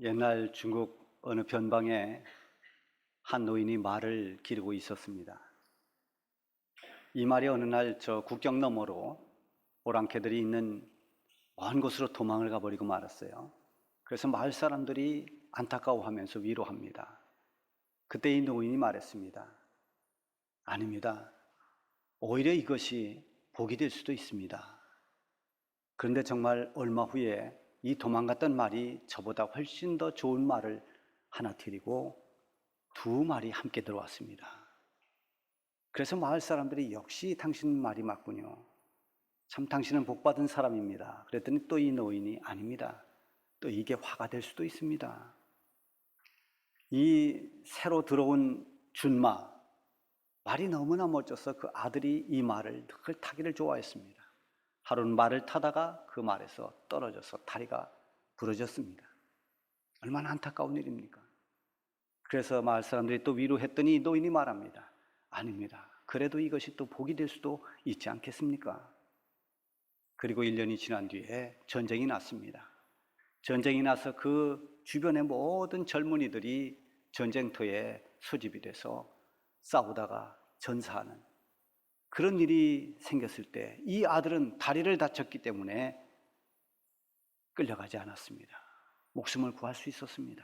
옛날 중국 어느 변방에 한 노인이 말을 기르고 있었습니다. 이 말이 어느 날 저 국경 너머로 오랑캐들이 있는 먼 곳으로 도망을 가버리고 말았어요. 그래서 마을 사람들이 안타까워하면서 위로합니다. 그때 이 노인이 말했습니다. 아닙니다. 오히려 이것이 복이 될 수도 있습니다. 그런데 정말 얼마 후에 이 도망갔던 말이 저보다 훨씬 더 좋은 말을 하나 드리고 두 말이 함께 들어왔습니다. 그래서 마을 사람들이 역시 당신 말이 맞군요. 참 당신은 복받은 사람입니다. 그랬더니 또 이 노인이 아닙니다. 또 이게 화가 될 수도 있습니다. 이 새로 들어온 준마, 말이 너무나 멋져서 그 아들이 이 말을 늘 타기를 좋아했습니다. 하루는 말을 타다가 그 말에서 떨어져서 다리가 부러졌습니다. 얼마나 안타까운 일입니까? 그래서 마을 사람들이 또 위로했더니 노인이 말합니다. 아닙니다. 그래도 이것이 또 복이 될 수도 있지 않겠습니까? 그리고 1년이 지난 뒤에 전쟁이 났습니다. 전쟁이 나서 그 주변의 모든 젊은이들이 전쟁터에 소집이 돼서 싸우다가 전사하는 그런 일이 생겼을 때 이 아들은 다리를 다쳤기 때문에 끌려가지 않았습니다. 목숨을 구할 수 있었습니다.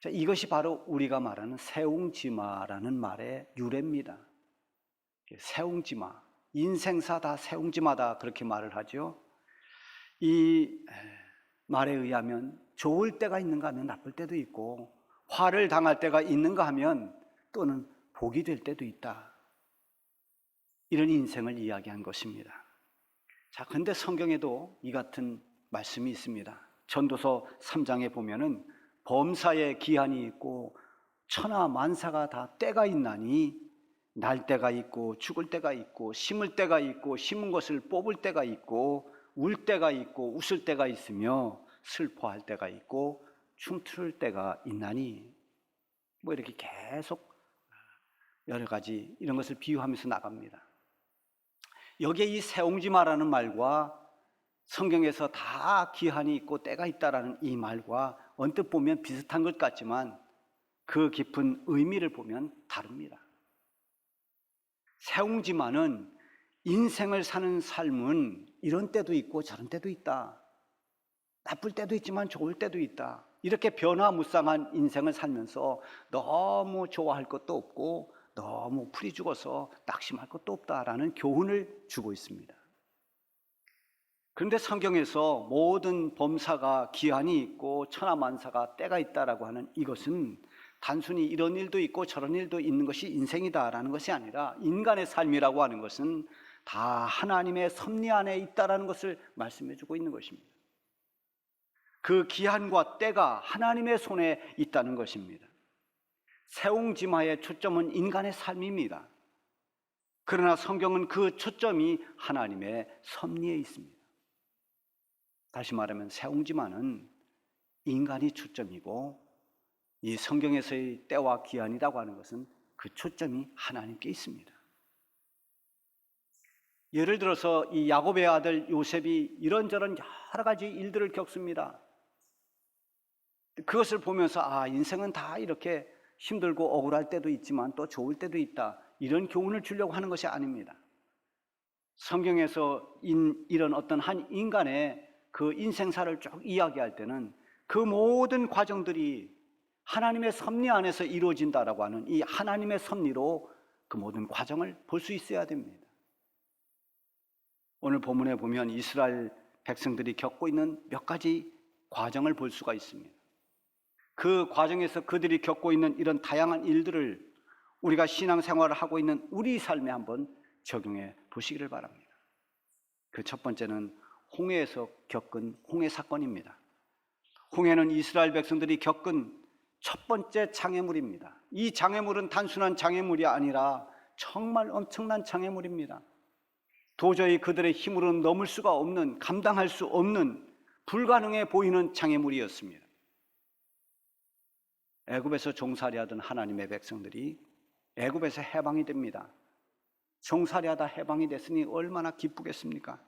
자, 이것이 바로 우리가 말하는 세웅지마라는 말의 유래입니다. 세웅지마, 인생사 다 세웅지마다 그렇게 말을 하죠. 이 말에 의하면 좋을 때가 있는가 하면 나쁠 때도 있고 화를 당할 때가 있는가 하면 또는 복이 될 때도 있다. 이런 인생을 이야기한 것입니다. 자, 그런데 성경에도 이 같은 말씀이 있습니다. 전도서 3장에 보면은 범사에 기한이 있고 천하 만사가 다 때가 있나니 날 때가 있고 죽을 때가 있고 심을 때가 있고 심은 것을 뽑을 때가 있고 울 때가 있고 웃을 때가 있으며 슬퍼할 때가 있고 춤출 때가 있나니 뭐 이렇게 계속 여러 가지 이런 것을 비유하면서 나갑니다. 여기에 이 세옹지마라는 말과 성경에서 다 기한이 있고 때가 있다라는 이 말과 언뜻 보면 비슷한 것 같지만 그 깊은 의미를 보면 다릅니다. 세옹지마는 인생을 사는 삶은 이런 때도 있고 저런 때도 있다. 나쁠 때도 있지만 좋을 때도 있다. 이렇게 변화무쌍한 인생을 살면서 너무 좋아할 것도 없고 너무 풀이 죽어서 낙심할 것도 없다라는 교훈을 주고 있습니다. 그런데 성경에서 모든 범사가 기한이 있고 천하만사가 때가 있다라고 하는 이것은 단순히 이런 일도 있고 저런 일도 있는 것이 인생이다라는 것이 아니라 인간의 삶이라고 하는 것은 다 하나님의 섭리 안에 있다라는 것을 말씀해 주고 있는 것입니다. 그 기한과 때가 하나님의 손에 있다는 것입니다. 세옹지마의 초점은 인간의 삶입니다. 그러나 성경은 그 초점이 하나님의 섭리에 있습니다. 다시 말하면 세옹지마는 인간이 초점이고 이 성경에서의 때와 기한이라고 하는 것은 그 초점이 하나님께 있습니다. 예를 들어서 이 야곱의 아들 요셉이 이런저런 여러 가지 일들을 겪습니다. 그것을 보면서 인생은 다 이렇게 힘들고 억울할 때도 있지만 또 좋을 때도 있다. 이런 교훈을 주려고 하는 것이 아닙니다. 성경에서 이런 어떤 한 인간의 그 인생사를 쭉 이야기할 때는 그 모든 과정들이 하나님의 섭리 안에서 이루어진다라고 하는 이 하나님의 섭리로 그 모든 과정을 볼 수 있어야 됩니다. 오늘 본문에 보면 이스라엘 백성들이 겪고 있는 몇 가지 과정을 볼 수가 있습니다. 그 과정에서 그들이 겪고 있는 이런 다양한 일들을 우리가 신앙생활을 하고 있는 우리 삶에 한번 적용해 보시기를 바랍니다. 그 첫 번째는 홍해에서 겪은 홍해 사건입니다. 홍해는 이스라엘 백성들이 겪은 첫 번째 장애물입니다. 이 장애물은 단순한 장애물이 아니라 정말 엄청난 장애물입니다. 도저히 그들의 힘으로는 넘을 수가 없는, 감당할 수 없는, 불가능해 보이는 장애물이었습니다. 애굽에서 종살이하던 하나님의 백성들이 애굽에서 해방이 됩니다. 종살이하다 해방이 됐으니 얼마나 기쁘겠습니까?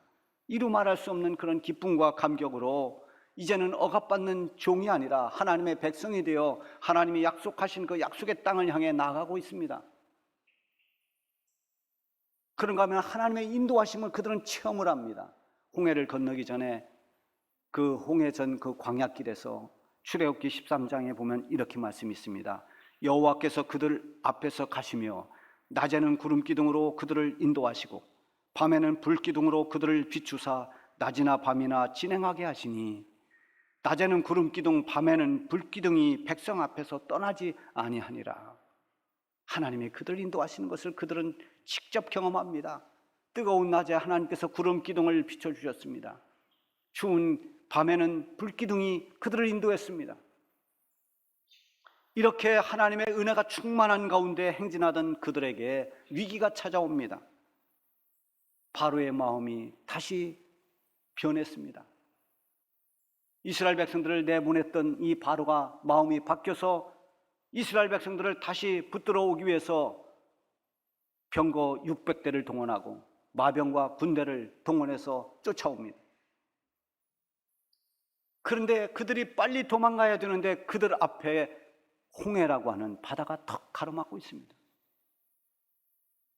이루 말할 수 없는 그런 기쁨과 감격으로 이제는 억압받는 종이 아니라 하나님의 백성이 되어 하나님이 약속하신 그 약속의 땅을 향해 나아가고 있습니다. 그런가 하면 하나님의 인도하심을 그들은 체험을 합니다. 홍해를 건너기 전에 그 홍해전 그 광야길에서 출애굽기 13장에 보면 이렇게 말씀이 있습니다. 여호와께서 그들 앞에서 가시며 낮에는 구름 기둥으로 그들을 인도하시고 밤에는 불 기둥으로 그들을 비추사 낮이나 밤이나 진행하게 하시니 낮에는 구름 기둥 밤에는 불 기둥이 백성 앞에서 떠나지 아니하니라. 하나님이 그들을 인도하시는 것을 그들은 직접 경험합니다. 뜨거운 낮에 하나님께서 구름 기둥을 비춰주셨습니다. 추운 밤에는 불 기둥이 그들을 인도했습니다. 이렇게 하나님의 은혜가 충만한 가운데 행진하던 그들에게 위기가 찾아옵니다. 바로의 마음이 다시 변했습니다. 이스라엘 백성들을 내보냈던 이 바로가 마음이 바뀌어서 이스라엘 백성들을 다시 붙들어 오기 위해서 병거 600대를 동원하고 마병과 군대를 동원해서 쫓아옵니다. 그런데 그들이 빨리 도망가야 되는데 그들 앞에 홍해라고 하는 바다가 턱 가로막고 있습니다.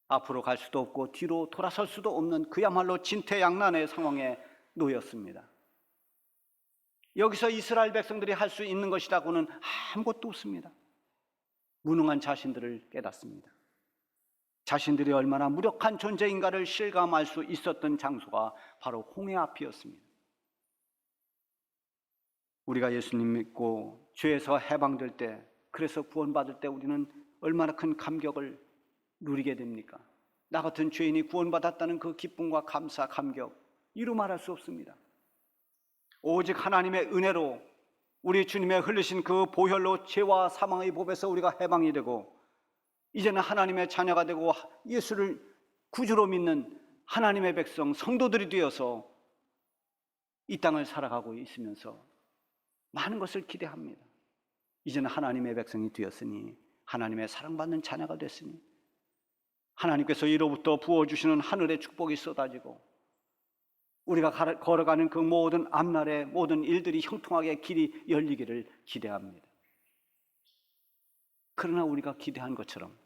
앞으로 갈 수도 없고 뒤로 돌아설 수도 없는 그야말로 진퇴양난의 상황에 놓였습니다. 여기서 이스라엘 백성들이 할 수 있는 것이라고는 아무것도 없습니다. 무능한 자신들을 깨닫습니다. 자신들이 얼마나 무력한 존재인가를 실감할 수 있었던 장소가 바로 홍해 앞이었습니다. 우리가 예수님 믿고 죄에서 해방될 때, 그래서 구원받을 때 우리는 얼마나 큰 감격을 누리게 됩니까? 나 같은 죄인이 구원받았다는 그 기쁨과 감사, 감격 이루 말할 수 없습니다. 오직 하나님의 은혜로 우리 주님의 흘리신 그 보혈로 죄와 사망의 법에서 우리가 해방이 되고 이제는 하나님의 자녀가 되고 예수를 구주로 믿는 하나님의 백성, 성도들이 되어서 이 땅을 살아가고 있으면서 많은 것을 기대합니다. 이제는 하나님의 백성이 되었으니, 하나님의 사랑받는 자녀가 됐으니 하나님께서 이로부터 부어주시는 하늘의 축복이 쏟아지고 우리가 걸어가는 그 모든 앞날의 모든 일들이 형통하게 길이 열리기를 기대합니다. 그러나 우리가 기대한 것처럼,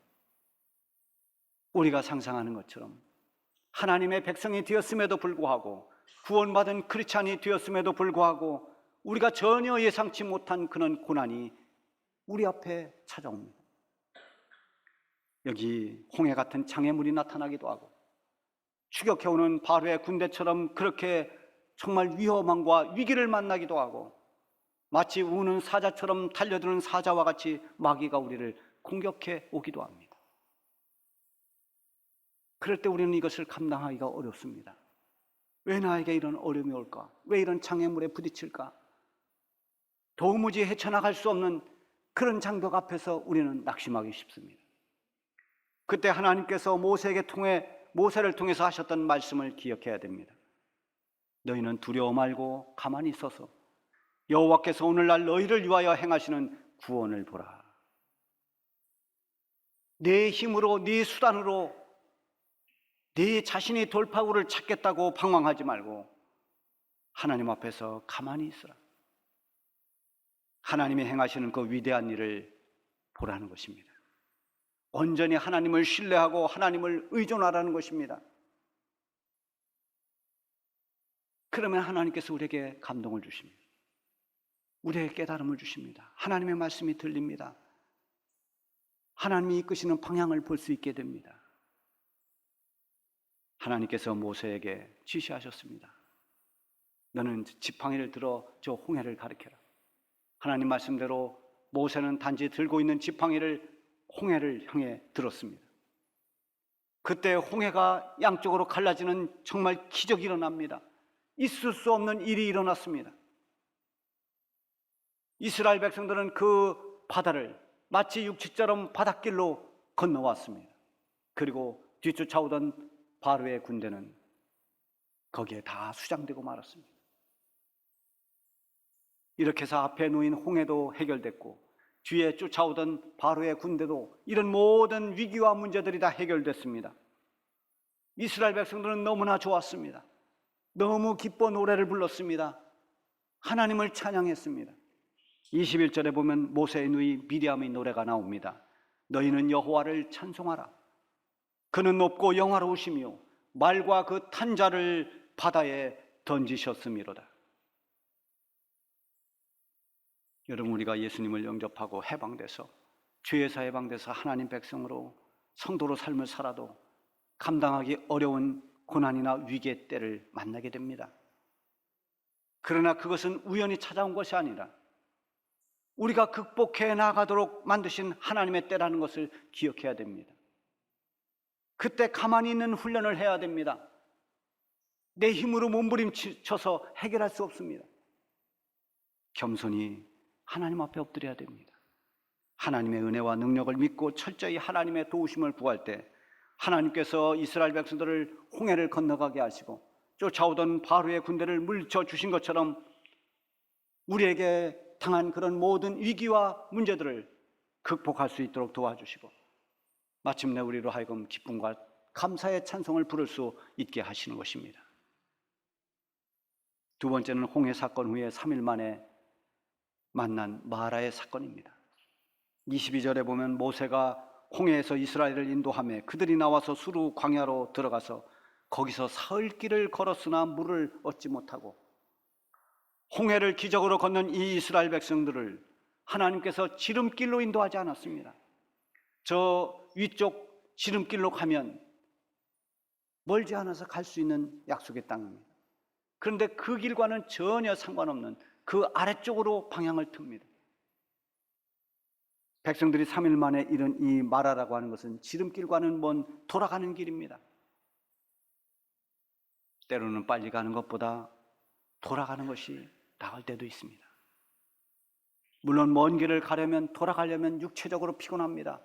우리가 상상하는 것처럼 하나님의 백성이 되었음에도 불구하고, 구원받은 크리스찬이 되었음에도 불구하고 우리가 전혀 예상치 못한 그런 고난이 우리 앞에 찾아옵니다. 여기 홍해 같은 장애물이 나타나기도 하고 추격해오는 바로의 군대처럼 그렇게 정말 위험함과 위기를 만나기도 하고 마치 우는 사자처럼 달려드는 사자와 같이 마귀가 우리를 공격해 오기도 합니다. 그럴 때 우리는 이것을 감당하기가 어렵습니다. 왜 나에게 이런 어려움이 올까? 왜 이런 장애물에 부딪힐까? 도무지 헤쳐나갈 수 없는 그런 장벽 앞에서 우리는 낙심하기 쉽습니다. 그때 하나님께서 모세를 통해서 하셨던 말씀을 기억해야 됩니다. 너희는 두려워 말고 가만히 있어서 여호와께서 오늘날 너희를 위하여 행하시는 구원을 보라. 내 힘으로, 네 수단으로 네 자신이 돌파구를 찾겠다고 방황하지 말고 하나님 앞에서 가만히 있으라. 하나님이 행하시는 그 위대한 일을 보라는 것입니다. 온전히 하나님을 신뢰하고 하나님을 의존하라는 것입니다. 그러면 하나님께서 우리에게 감동을 주십니다. 우리에게 깨달음을 주십니다. 하나님의 말씀이 들립니다. 하나님이 이끄시는 방향을 볼 수 있게 됩니다. 하나님께서 모세에게 지시하셨습니다. 너는 지팡이를 들어 저 홍해를 가리켜라. 하나님 말씀대로 모세는 단지 들고 있는 지팡이를 홍해를 향해 들었습니다. 그때 홍해가 양쪽으로 갈라지는 정말 기적이 일어납니다. 있을 수 없는 일이 일어났습니다. 이스라엘 백성들은 그 바다를 마치 육지처럼 바닷길로 건너왔습니다. 그리고 뒤쫓아오던 바로의 군대는 거기에 다 수장되고 말았습니다. 이렇게 해서 앞에 놓인 홍해도 해결됐고 뒤에 쫓아오던 바로의 군대도, 이런 모든 위기와 문제들이 다 해결됐습니다. 이스라엘 백성들은 너무나 좋았습니다. 너무 기뻐 노래를 불렀습니다. 하나님을 찬양했습니다. 21절에 보면 모세의 누이 미리암의 노래가 나옵니다. 너희는 여호와를 찬송하라. 그는 높고 영화로우시며 말과 그 탄자를 바다에 던지셨음이로다. 여러분, 우리가 예수님을 영접하고 해방돼서 죄에서 해방돼서 하나님 백성으로 성도로 삶을 살아도 감당하기 어려운 고난이나 위기의 때를 만나게 됩니다. 그러나 그것은 우연히 찾아온 것이 아니라 우리가 극복해 나가도록 만드신 하나님의 때라는 것을 기억해야 됩니다. 그때 가만히 있는 훈련을 해야 됩니다. 내 힘으로 몸부림쳐서 해결할 수 없습니다. 겸손히 하나님 앞에 엎드려야 됩니다. 하나님의 은혜와 능력을 믿고 철저히 하나님의 도우심을 구할 때 하나님께서 이스라엘 백성들을 홍해를 건너가게 하시고 쫓아오던 바로의 군대를 물리쳐 주신 것처럼 우리에게 당한 그런 모든 위기와 문제들을 극복할 수 있도록 도와주시고 마침내 우리로 하여금 기쁨과 감사의 찬송을 부를 수 있게 하시는 것입니다. 두 번째는 홍해 사건 후에 3일 만에 만난 마라의 사건입니다. 22절에 보면 모세가 홍해에서 이스라엘을 인도하며 그들이 나와서 수르 광야로 들어가서 거기서 사흘 길을 걸었으나 물을 얻지 못하고 홍해를 기적으로 건넌 이 이스라엘 백성들을 하나님께서 지름길로 인도하지 않았습니다. 저 위쪽 지름길로 가면 멀지 않아서 갈 수 있는 약속의 땅입니다. 그런데 그 길과는 전혀 상관없는 그 아래쪽으로 방향을 틉니다. 백성들이 3일 만에 이른 이 마라라고 하는 것은 지름길과는 먼 돌아가는 길입니다. 때로는 빨리 가는 것보다 돌아가는 것이 나을 때도 있습니다. 물론 먼 길을 가려면 돌아가려면 육체적으로 피곤합니다.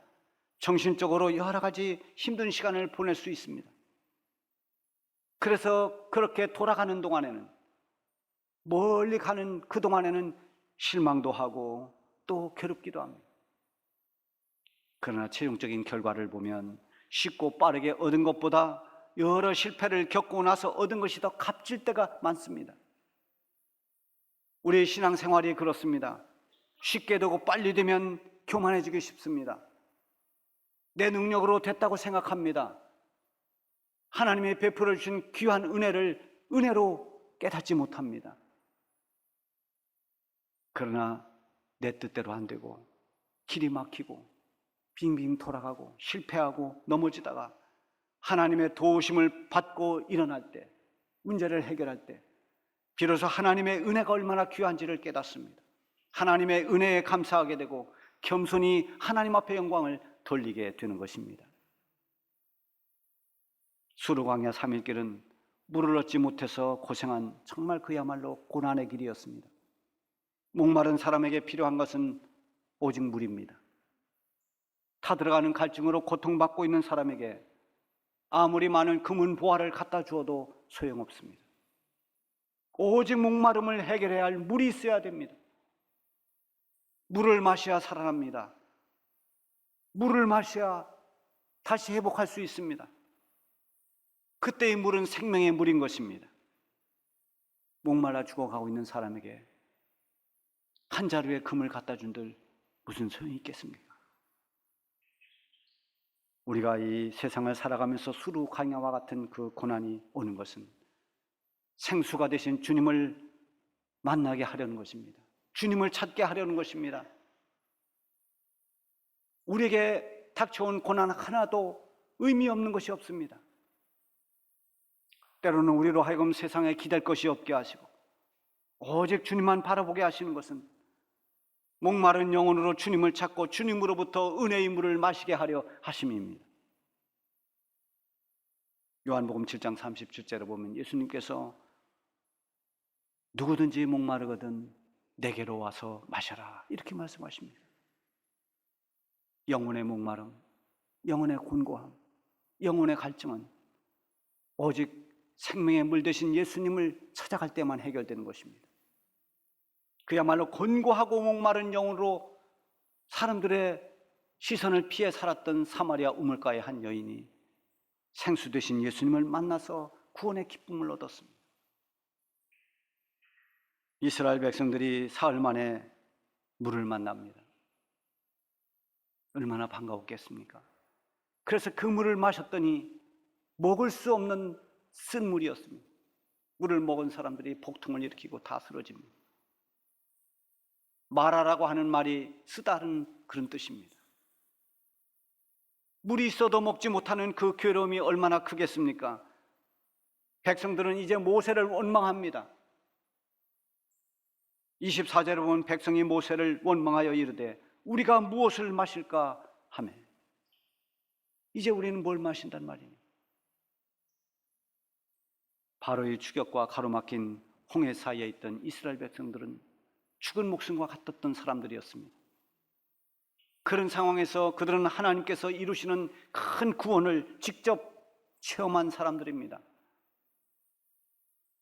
정신적으로 여러 가지 힘든 시간을 보낼 수 있습니다. 그래서 그렇게 돌아가는 동안에는 멀리 가는 그 동안에는 실망도 하고 또 괴롭기도 합니다. 그러나 최종적인 결과를 보면 쉽고 빠르게 얻은 것보다 여러 실패를 겪고 나서 얻은 것이 더 값질 때가 많습니다. 우리의 신앙생활이 그렇습니다. 쉽게 되고 빨리 되면 교만해지기 쉽습니다. 내 능력으로 됐다고 생각합니다. 하나님이 베풀어 주신 귀한 은혜를 은혜로 깨닫지 못합니다. 그러나 내 뜻대로 안 되고 길이 막히고 빙빙 돌아가고 실패하고 넘어지다가 하나님의 도우심을 받고 일어날 때, 문제를 해결할 때 비로소 하나님의 은혜가 얼마나 귀한지를 깨닫습니다. 하나님의 은혜에 감사하게 되고 겸손히 하나님 앞에 영광을 돌리게 되는 것입니다. 수르광야 3일 길은 물을 얻지 못해서 고생한 정말 그야말로 고난의 길이었습니다. 목마른 사람에게 필요한 것은 오직 물입니다. 타들어가는 갈증으로 고통받고 있는 사람에게 아무리 많은 금은 보화를 갖다 주어도 소용없습니다. 오직 목마름을 해결해야 할 물이 있어야 됩니다. 물을 마셔야 살아납니다. 물을 마셔야 다시 회복할 수 있습니다. 그때의 물은 생명의 물인 것입니다. 목말라 죽어가고 있는 사람에게 한 자루의 금을 갖다 준들 무슨 소용이 있겠습니까? 우리가 이 세상을 살아가면서 수루 광야와 같은 그 고난이 오는 것은 생수가 되신 주님을 만나게 하려는 것입니다. 주님을 찾게 하려는 것입니다. 우리에게 닥쳐온 고난 하나도 의미 없는 것이 없습니다. 때로는 우리로 하여금 세상에 기댈 것이 없게 하시고 오직 주님만 바라보게 하시는 것은 목마른 영혼으로 주님을 찾고 주님으로부터 은혜의 물을 마시게 하려 하심입니다. 요한복음 7장 37절에 보면 예수님께서 누구든지 목마르거든 내게로 와서 마셔라 이렇게 말씀하십니다. 영혼의 목마름, 영혼의 곤고함, 영혼의 갈증은 오직 생명의 물 대신 예수님을 찾아갈 때만 해결되는 것입니다. 그야말로 곤고하고 목마른 영으로 사람들의 시선을 피해 살았던 사마리아 우물가의 한 여인이 생수 되신 예수님을 만나서 구원의 기쁨을 얻었습니다. 이스라엘 백성들이 사흘 만에 물을 만납니다. 얼마나 반가웠겠습니까? 그래서 그 물을 마셨더니 먹을 수 없는 쓴 물이었습니다. 물을 먹은 사람들이 복통을 일으키고 다 쓰러집니다. 마라라고 하는 말이 쓰다는 그런 뜻입니다. 물이 있어도 먹지 못하는 그 괴로움이 얼마나 크겠습니까? 백성들은 이제 모세를 원망합니다. 24절에 보면 백성이 모세를 원망하여 이르되 우리가 무엇을 마실까 하매, 이제 우리는 뭘 마신단 말이니? 바로의 추격과 가로막힌 홍해 사이에 있던 이스라엘 백성들은 죽은 목숨과 같았던 사람들이었습니다. 그런 상황에서 그들은 하나님께서 이루시는 큰 구원을 직접 체험한 사람들입니다.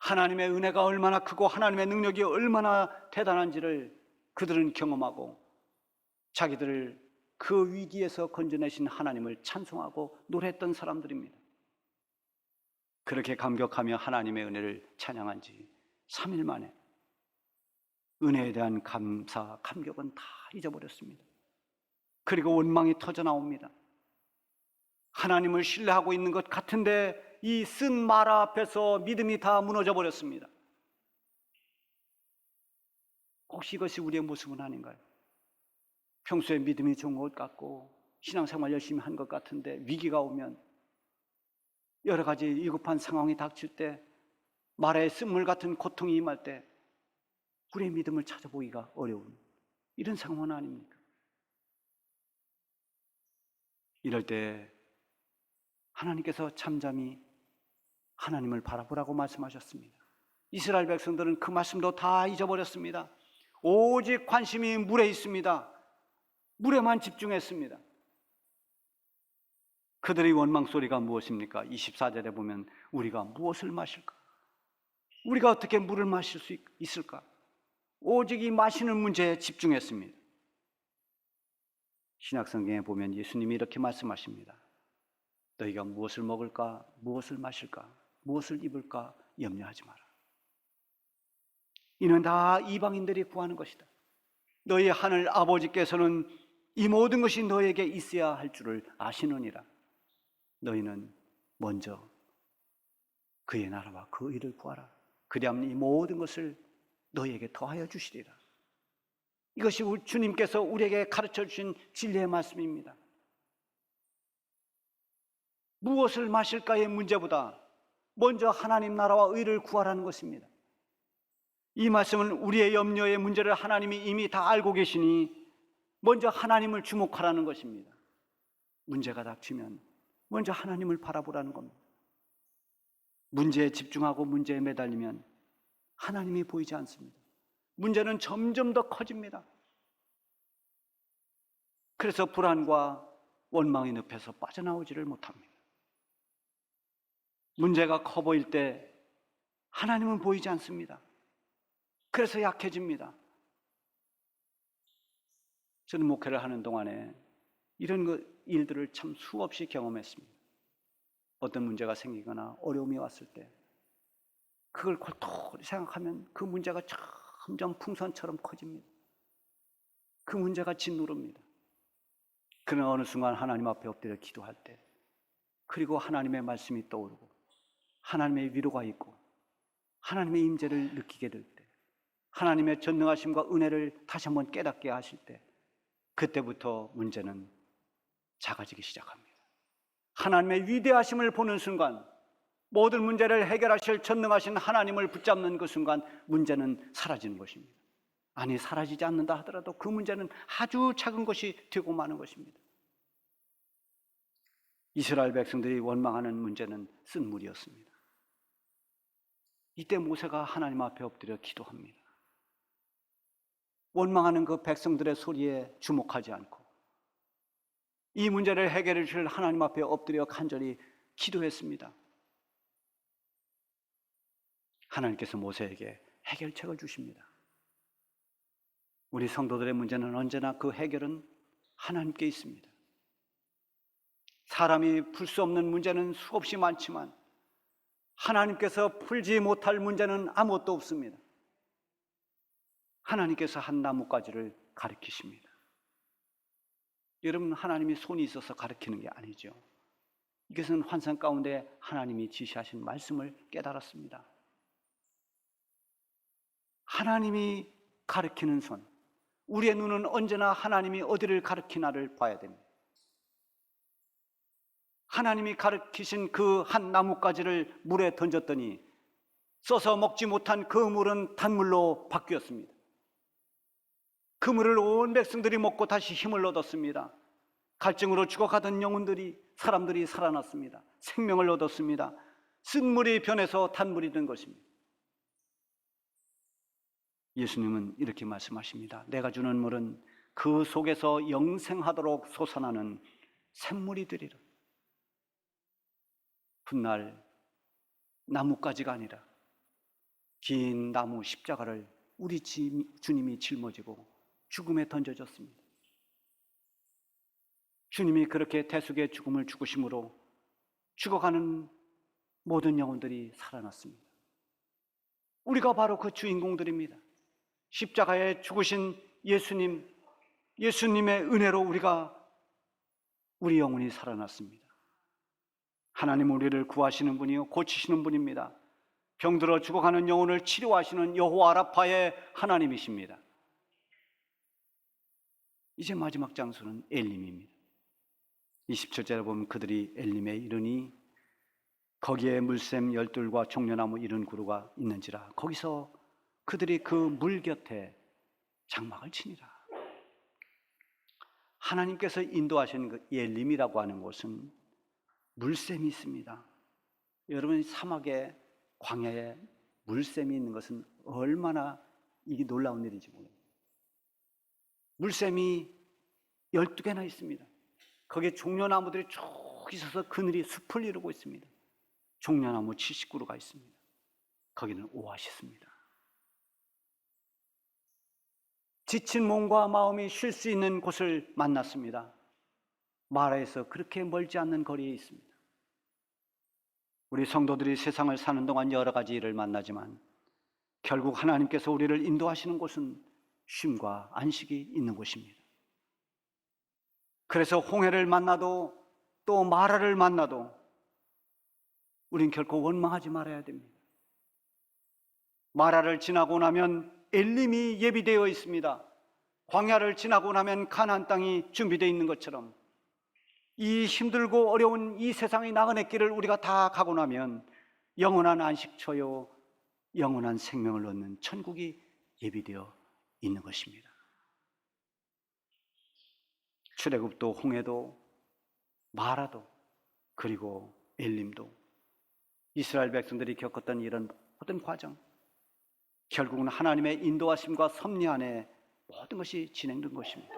하나님의 은혜가 얼마나 크고 하나님의 능력이 얼마나 대단한지를 그들은 경험하고 자기들을 그 위기에서 건져내신 하나님을 찬송하고 노래했던 사람들입니다. 그렇게 감격하며 하나님의 은혜를 찬양한 지 3일 만에 은혜에 대한 감사, 감격은 다 잊어버렸습니다. 그리고 원망이 터져 나옵니다. 하나님을 신뢰하고 있는 것 같은데 이 쓴 마라 앞에서 믿음이 다 무너져 버렸습니다. 혹시 이것이 우리의 모습은 아닌가요? 평소에 믿음이 좋은 것 같고 신앙생활 열심히 한 것 같은데 위기가 오면, 여러 가지 위급한 상황이 닥칠 때, 마라의 쓴물 같은 고통이 임할 때 우리의 믿음을 찾아보기가 어려운 이런 상황은 아닙니까? 이럴 때 하나님께서 잠잠히 하나님을 바라보라고 말씀하셨습니다. 이스라엘 백성들은 그 말씀도 다 잊어버렸습니다. 오직 관심이 물에 있습니다. 물에만 집중했습니다. 그들의 원망 소리가 무엇입니까? 24절에 보면 우리가 무엇을 마실까? 우리가 어떻게 물을 마실 수 있을까? 오직 이 마시는 문제에 집중했습니다. 신약성경에 보면 예수님이 이렇게 말씀하십니다. 너희가 무엇을 먹을까? 무엇을 마실까? 무엇을 입을까? 염려하지 마라. 이는 다 이방인들이 구하는 것이다. 너희 하늘 아버지께서는 이 모든 것이 너에게 있어야 할 줄을 아시느니라. 너희는 먼저 그의 나라와 그 일을 구하라. 그리하면 이 모든 것을 너희에게 더하여 주시리라. 이것이 주님께서 우리에게 가르쳐 주신 진리의 말씀입니다. 무엇을 마실까의 문제보다 먼저 하나님 나라와 의를 구하라는 것입니다. 이 말씀은 우리의 염려의 문제를 하나님이 이미 다 알고 계시니 먼저 하나님을 주목하라는 것입니다. 문제가 닥치면 먼저 하나님을 바라보라는 겁니다. 문제에 집중하고 문제에 매달리면 하나님이 보이지 않습니다. 문제는 점점 더 커집니다. 그래서 불안과 원망의 늪에서 빠져나오지를 못합니다. 문제가 커 보일 때 하나님은 보이지 않습니다. 그래서 약해집니다. 저는 목회를 하는 동안에 이런 일들을 참 수없이 경험했습니다. 어떤 문제가 생기거나 어려움이 왔을 때 그걸 골똘히 생각하면 그 문제가 점점 풍선처럼 커집니다. 그 문제가 짓누릅니다. 그러나 어느 순간 하나님 앞에 엎드려 기도할 때, 그리고 하나님의 말씀이 떠오르고 하나님의 위로가 있고 하나님의 임재를 느끼게 될 때, 하나님의 전능하심과 은혜를 다시 한번 깨닫게 하실 때, 그때부터 문제는 작아지기 시작합니다. 하나님의 위대하심을 보는 순간, 모든 문제를 해결하실 전능하신 하나님을 붙잡는 그 순간 문제는 사라지는 것입니다. 아니, 사라지지 않는다 하더라도 그 문제는 아주 작은 것이 되고 마는 것입니다. 이스라엘 백성들이 원망하는 문제는 쓴 물이었습니다. 이때 모세가 하나님 앞에 엎드려 기도합니다. 원망하는 그 백성들의 소리에 주목하지 않고 이 문제를 해결해 주실 하나님 앞에 엎드려 간절히 기도했습니다. 하나님께서 모세에게 해결책을 주십니다. 우리 성도들의 문제는 언제나 그 해결은 하나님께 있습니다. 사람이 풀 수 없는 문제는 수없이 많지만 하나님께서 풀지 못할 문제는 아무것도 없습니다. 하나님께서 한 나뭇가지를 가리키십니다. 여러분, 하나님이 손이 있어서 가리키는 게 아니죠. 이것은 환상 가운데 하나님이 지시하신 말씀을 깨달았습니다. 하나님이 가리키는 손, 우리의 눈은 언제나 하나님이 어디를 가리키나를 봐야 됩니다. 하나님이 가리키신 그 한 나뭇가지를 물에 던졌더니 써서 먹지 못한 그 물은 단물로 바뀌었습니다. 그 물을 온 백성들이 먹고 다시 힘을 얻었습니다. 갈증으로 죽어가던 영혼들이, 사람들이 살아났습니다. 생명을 얻었습니다. 쓴 물이 변해서 단물이 된 것입니다. 예수님은 이렇게 말씀하십니다. 내가 주는 물은 그 속에서 영생하도록 솟아나는 샘물이 되리라. 훗날 나뭇가지가 아니라 긴 나무 십자가를 우리 주님이 짊어지고 죽음에 던져졌습니다. 주님이 그렇게 대속의 죽음을 죽으심으로 죽어가는 모든 영혼들이 살아났습니다. 우리가 바로 그 주인공들입니다. 십자가에 죽으신 예수님의 은혜로 우리 영혼이 살아났습니다. 하나님 우리를 구하시는 분이요 고치시는 분입니다. 병들어 죽어가는 영혼을 치료하시는 여호와 라파의 하나님이십니다. 이제 마지막 장소는 엘림입니다. 27절에 보면 그들이 엘림에 이르니 거기에 물샘 열둘과 종려나무 이른 구루가 있는지라 거기서 그들이 그 물 곁에 장막을 치니라. 하나님께서 인도하신 그 엘림이라고 하는 곳은 물샘이 있습니다. 여러분, 사막에 광야에 물샘이 있는 것은 얼마나 이게 놀라운 일인지 모릅니다. 물샘이 12개나 있습니다. 거기에 종려나무들이 쭉 있어서 그늘이 숲을 이루고 있습니다. 종려나무 70그루가 있습니다. 거기는 오아시스입니다. 지친 몸과 마음이 쉴 수 있는 곳을 만났습니다. 마라에서 그렇게 멀지 않는 거리에 있습니다. 우리 성도들이 세상을 사는 동안 여러 가지 일을 만나지만 결국 하나님께서 우리를 인도하시는 곳은 쉼과 안식이 있는 곳입니다. 그래서 홍해를 만나도 또 마라를 만나도 우린 결코 원망하지 말아야 됩니다. 마라를 지나고 나면 엘림이 예비되어 있습니다. 광야를 지나고 나면 가나안 땅이 준비되어 있는 것처럼 이 힘들고 어려운 이 세상의 나그네 길을 우리가 다 가고 나면 영원한 안식처요 영원한 생명을 얻는 천국이 예비되어 있는 것입니다. 출애굽도 홍해도 마라도 그리고 엘림도 이스라엘 백성들이 겪었던 이런 모든 과정, 결국은 하나님의 인도하심과 섭리 안에 모든 것이 진행된 것입니다.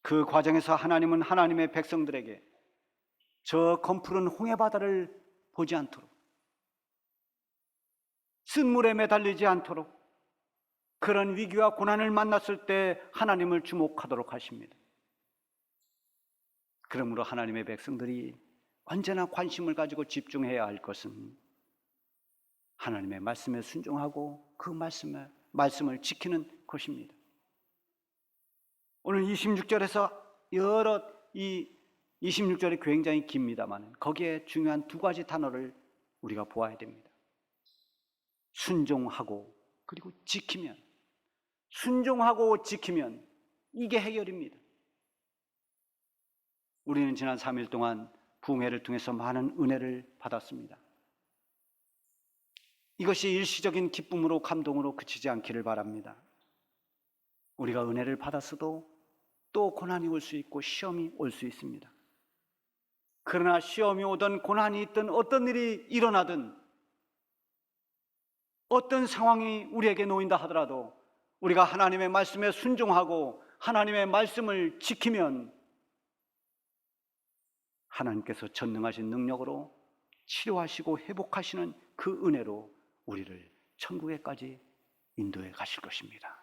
그 과정에서 하나님은 하나님의 백성들에게 저 검푸른 홍해바다를 보지 않도록, 쓴물에 매달리지 않도록, 그런 위기와 고난을 만났을 때 하나님을 주목하도록 하십니다. 그러므로 하나님의 백성들이 언제나 관심을 가지고 집중해야 할 것은 하나님의 말씀에 순종하고 그 말씀을 지키는 것입니다. 오늘 26절에서 이 26절이 굉장히 깁니다만 거기에 중요한 두 가지 단어를 우리가 보아야 됩니다. 순종하고 그리고 지키면, 순종하고 지키면 이게 해결입니다. 우리는 지난 3일 동안 부흥회를 통해서 많은 은혜를 받았습니다. 이것이 일시적인 기쁨으로 감동으로 그치지 않기를 바랍니다. 우리가 은혜를 받았어도 또 고난이 올 수 있고 시험이 올 수 있습니다. 그러나 시험이 오든 고난이 있든 어떤 일이 일어나든 어떤 상황이 우리에게 놓인다 하더라도 우리가 하나님의 말씀에 순종하고 하나님의 말씀을 지키면 하나님께서 전능하신 능력으로 치료하시고 회복하시는 그 은혜로 우리를 천국에까지 인도해 가실 것입니다.